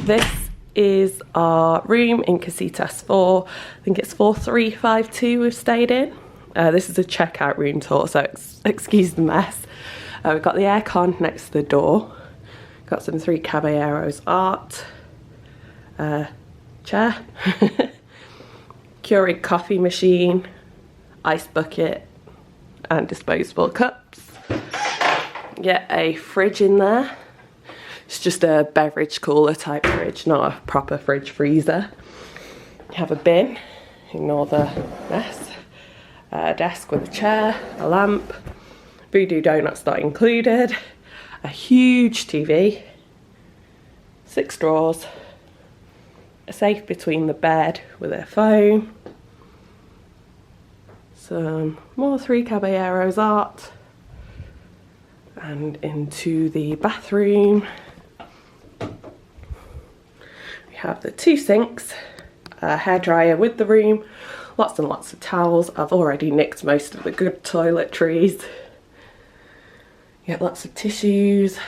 This is our room in Casitas 4. I think it's 4352 we've stayed in. This is a checkout room tour, so excuse the mess. We've got the aircon next to the door. Got some Three Caballeros art. Chair. Keurig coffee machine. Ice bucket. And disposable cups. Get a fridge in there. It's just a beverage cooler type fridge, not a proper fridge freezer. You have a bin, ignore the mess. A desk with a chair, a lamp, Voodoo Donuts not included, a huge TV, 6 drawers, a safe between the bed with a phone, some more Three Caballeros art, and into the bathroom. We have the 2 sinks, a hairdryer with the room, lots and lots of towels. I've already nicked most of the good toiletries. You get lots of tissues.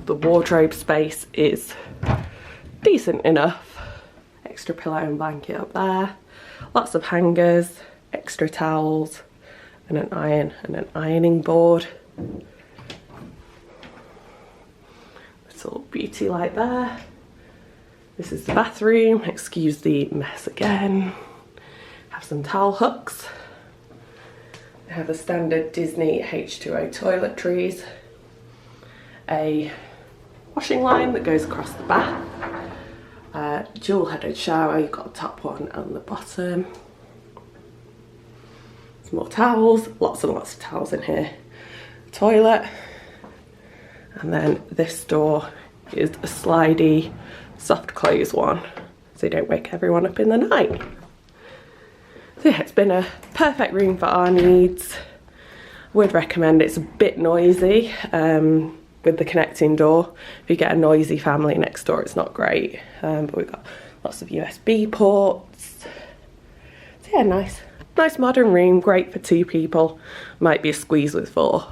The wardrobe space is decent enough. Extra pillow and blanket up there. Lots of hangers, extra towels, and an iron and an ironing board. Little beauty light there. This is the bathroom. Excuse the mess again. Have some towel hooks. I have a standard Disney H2O toiletries. A washing line that goes across the bath. Dual headed shower. You've got a top one and the bottom. Some more towels. Lots and lots of towels in here. Toilet. And then this door is a slidey soft close one, so you don't wake everyone up in the night. So yeah, it's been a perfect room for our needs. Would recommend. It's a bit noisy with the connecting door. If you get a noisy family next door, it's not great. But we've got lots of USB ports. So yeah, nice modern room, great for 2 people. Might be a squeeze with 4.